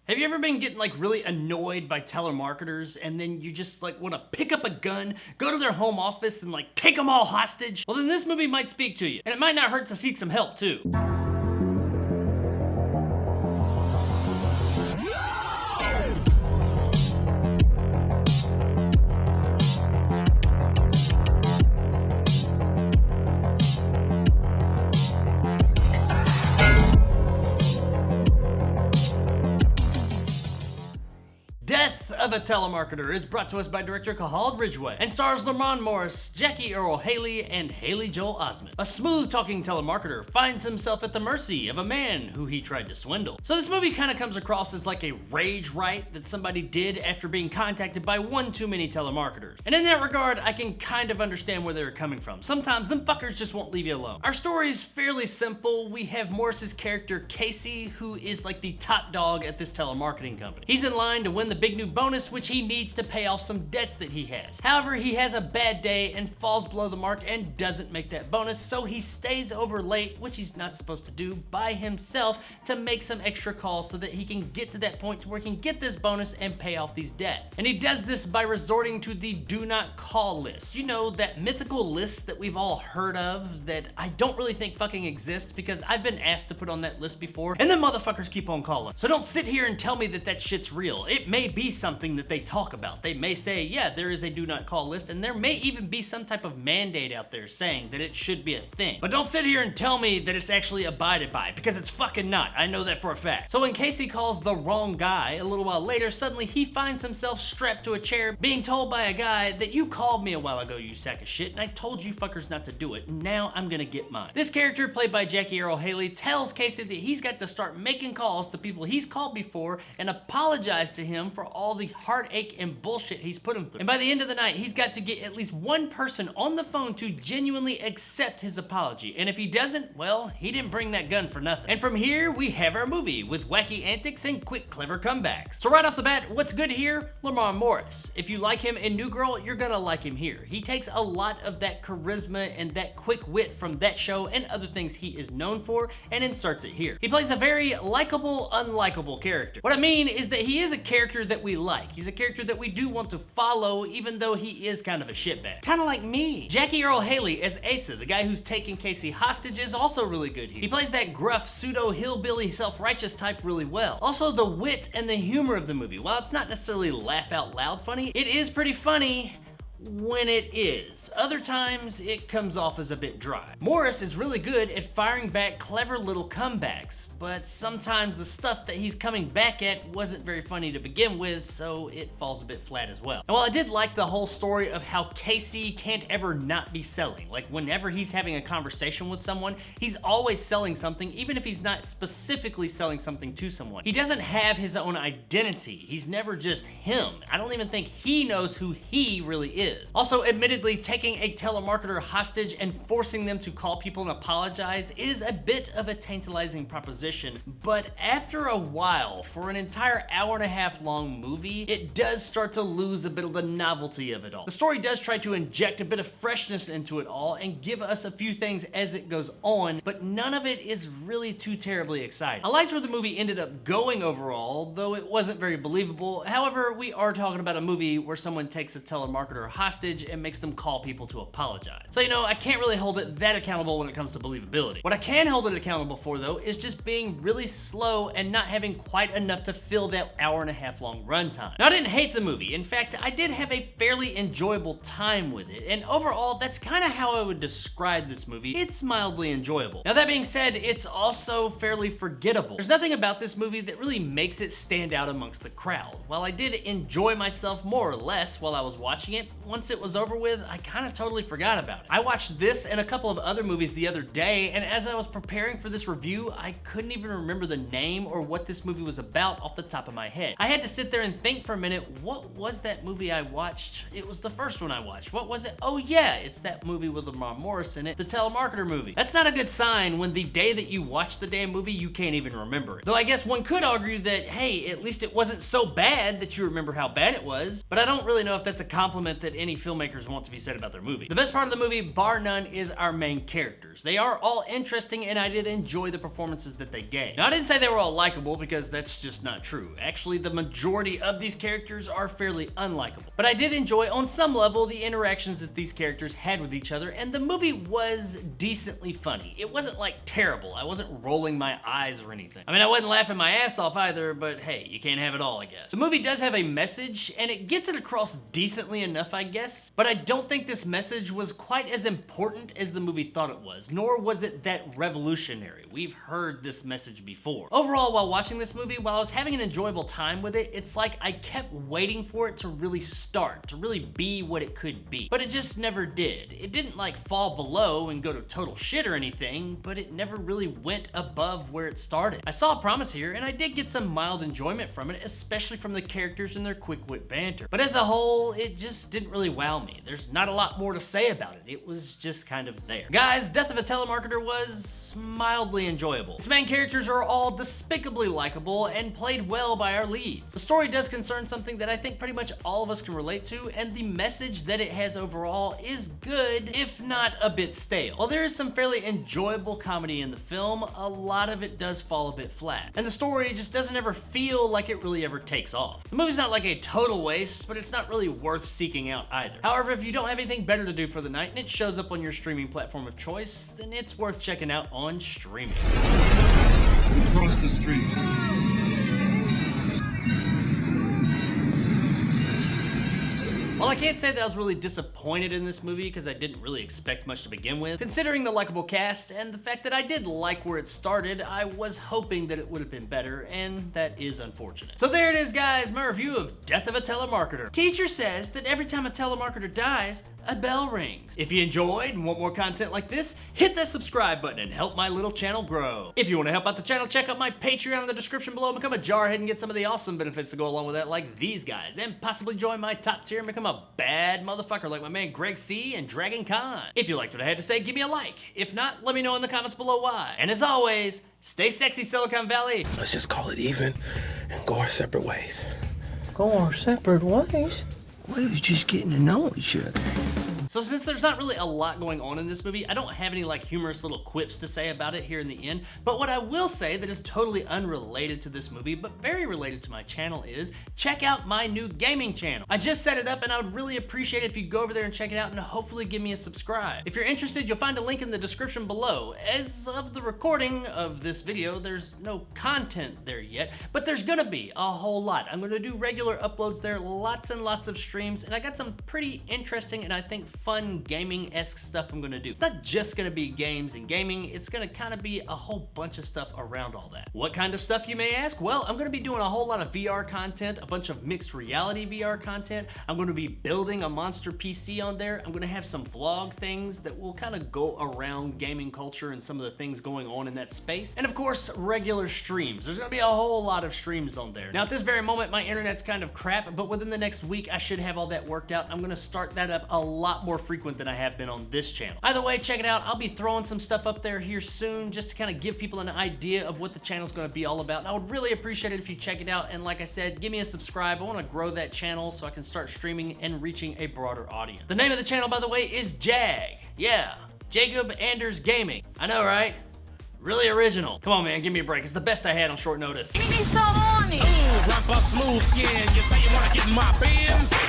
Have you ever been getting like really annoyed by telemarketers and then you just like want to pick up a gun, go to their home office and like take them all hostage? Well, then this movie might speak to you, and it might not hurt to seek some help too. Death of a Telemarketer is brought to us by director Cathal Ridgway and stars Lamont Morris, Jackie Earle Haley, and Haley Joel Osment. A smooth-talking telemarketer finds himself at the mercy of a man who he tried to swindle. So this movie kind of comes across as like a rage riot that somebody did after being contacted by one too many telemarketers. And in that regard, I can kind of understand where they're coming from. Sometimes them fuckers just won't leave you alone. Our story is fairly simple. We have Morris's character Casey, who is like the top dog at this telemarketing company. He's in line to win the big new bonus, which he needs to pay off some debts that he has. However, he has a bad day and falls below the mark and doesn't make that bonus, so he stays over late, which he's not supposed to do, by himself to make some extra calls so that he can get to that point to where he can get this bonus and pay off these debts. And he does this by resorting to the do not call list. You know, that mythical list that we've all heard of that I don't really think fucking exists, because I've been asked to put on that list before and then motherfuckers keep on calling. So don't sit here and tell me that that shit's real. It may be something that they talk about. They may say, yeah, there is a do not call list, and there may even be some type of mandate out there saying that it should be a thing. But don't sit here and tell me that it's actually abided by, because it's fucking not. I know that for a fact. So when Casey calls the wrong guy, a little while later, suddenly he finds himself strapped to a chair, being told by a guy that you called me a while ago, you sack of shit, and I told you fuckers not to do it. Now I'm gonna get mine. This character, played by Jackie Earle Haley, tells Casey that he's got to start making calls to people he's called before and apologize to him for all the heartache and bullshit he's put him through. And by the end of the night, he's got to get at least one person on the phone to genuinely accept his apology. And if he doesn't, well, he didn't bring that gun for nothing. And from here, we have our movie with wacky antics and quick, clever comebacks. So right off the bat, what's good here? Lamont Morris. If you like him in New Girl, you're gonna like him here. He takes a lot of that charisma and that quick wit from that show and other things he is known for and inserts it here. He plays a very likable, unlikable character. What I mean is that he is a character that we like. He's a character that we do want to follow, even though he is kind of a shitbag. Kind of like me. Jackie Earle Haley as Asa, the guy who's taking Casey hostage, is also really good here. He plays that gruff, pseudo-hillbilly, self-righteous type really well. Also, the wit and the humor of the movie, while it's not necessarily laugh out loud funny, it is pretty funny when it is. Other times, it comes off as a bit dry. Morris is really good at firing back clever little comebacks, but sometimes the stuff that he's coming back at wasn't very funny to begin with, so it falls a bit flat as well. And while I did like the whole story of how Casey can't ever not be selling, like whenever he's having a conversation with someone, he's always selling something, even if he's not specifically selling something to someone. He doesn't have his own identity. He's never just him. I don't even think he knows who he really is. Also, admittedly, taking a telemarketer hostage and forcing them to call people and apologize is a bit of a tantalizing proposition, but after a while, for an entire hour-and-a-half long movie, it does start to lose a bit of the novelty of it all. The story does try to inject a bit of freshness into it all and give us a few things as it goes on, but none of it is really too terribly exciting. I liked where the movie ended up going overall, though it wasn't very believable. However, we are talking about a movie where someone takes a telemarketer hostage and makes them call people to apologize. So, you know, I can't really hold it that accountable when it comes to believability. What I can hold it accountable for, though, is just being really slow and not having quite enough to fill that hour-and-a-half long runtime. Now, I didn't hate the movie. In fact, I did have a fairly enjoyable time with it, and overall, that's kind of how I would describe this movie. It's mildly enjoyable. Now, that being said, it's also fairly forgettable. There's nothing about this movie that really makes it stand out amongst the crowd. While I did enjoy myself more or less while I was watching it, once it was over with, I kind of totally forgot about it. I watched this and a couple of other movies the other day, and as I was preparing for this review, I couldn't even remember the name or what this movie was about off the top of my head. I had to sit there and think for a minute, what was that movie I watched? It was the first one I watched. What was it? Oh yeah, it's that movie with Lamont Morris in it, the Telemarketer movie. That's not a good sign when the day that you watch the damn movie, you can't even remember it. Though I guess one could argue that, hey, at least it wasn't so bad that you remember how bad it was, but I don't really know if that's a compliment that any filmmakers want to be said about their movie. The best part of the movie, bar none, is our main characters. They are all interesting, and I did enjoy the performances that they gave. Now, I didn't say they were all likable, because that's just not true. Actually, the majority of these characters are fairly unlikable. But I did enjoy, on some level, the interactions that these characters had with each other, and the movie was decently funny. It wasn't like terrible. I wasn't rolling my eyes or anything. I mean, I wasn't laughing my ass off either, but hey, you can't have it all, I guess. The movie does have a message, and it gets it across decently enough, I guess, but I don't think this message was quite as important as the movie thought it was, nor was it that revolutionary. We've heard this message before. Overall, while watching this movie, while I was having an enjoyable time with it, it's like I kept waiting for it to really start, to really be what it could be. But it just never did. It didn't like fall below and go to total shit or anything, but it never really went above where it started. I saw a promise here, and I did get some mild enjoyment from it, especially from the characters and their quick-wit banter. But as a whole, it just didn't really wow me. There's not a lot more to say about it. It was just kind of there. Guys, Death of a Telemarketer was mildly enjoyable. Its main characters are all despicably likable and played well by our leads. The story does concern something that I think pretty much all of us can relate to, and the message that it has overall is good, if not a bit stale. While there is some fairly enjoyable comedy in the film, a lot of it does fall a bit flat. And the story just doesn't ever feel like it really ever takes off. The movie's not like a total waste, but it's not really worth seeking out either. However, if you don't have anything better to do for the night and it shows up on your streaming platform of choice, then it's worth checking out on streaming. Across the street. While I can't say that I was really disappointed in this movie because I didn't really expect much to begin with, considering the likable cast and the fact that I did like where it started, I was hoping that it would have been better, and that is unfortunate. So there it is, guys, my review of Death of a Telemarketer. Teacher says that every time a telemarketer dies, a bell rings. If you enjoyed and want more content like this, hit that subscribe button and help my little channel grow. If you want to help out the channel, check out my Patreon in the description below and become a jarhead and get some of the awesome benefits to go along with that, like these guys, and possibly join my top tier and become a bad motherfucker like my man Greg C and Dragon Khan. If you liked what I had to say, give me a like. If not, let me know in the comments below why. And as always, stay sexy, Silicon Valley. Let's just call it even and go our separate ways. Go our separate ways? We was just getting to know each other. So since there's not really a lot going on in this movie, I don't have any like humorous little quips to say about it here in the end, but what I will say that is totally unrelated to this movie, but very related to my channel is, check out my new gaming channel. I just set it up and I would really appreciate it if you go over there and check it out and hopefully give me a subscribe. If you're interested, you'll find a link in the description below. As of the recording of this video, there's no content there yet, but there's gonna be a whole lot. I'm gonna do regular uploads there, lots and lots of streams, and I got some pretty interesting and I think fun gaming-esque stuff I'm gonna do. It's not just gonna be games and gaming, it's gonna kind of be a whole bunch of stuff around all that. What kind of stuff, you may ask? Well, I'm gonna be doing a whole lot of VR content, a bunch of mixed reality VR content. I'm gonna be building a monster PC on there. I'm gonna have some vlog things that will kind of go around gaming culture and some of the things going on in that space. And of course, regular streams. There's gonna be a whole lot of streams on there. Now, at this very moment, my internet's kind of crap, but within the next week, I should have all that worked out. I'm gonna start that up a lot more frequent than I have been on this channel. Either way, check it out. I'll be throwing some stuff up there here soon just to kind of give people an idea of what the channel's gonna be all about. And I would really appreciate it if you check it out. And like I said, give me a subscribe. I wanna grow that channel so I can start streaming and reaching a broader audience. The name of the channel, by the way, is Jag. Yeah, Jacob Anders Gaming. I know, right? Really original. Come on, man, give me a break. It's the best I had on short notice. Give me some money. Rock my smooth skin. You say you wanna get in my bins?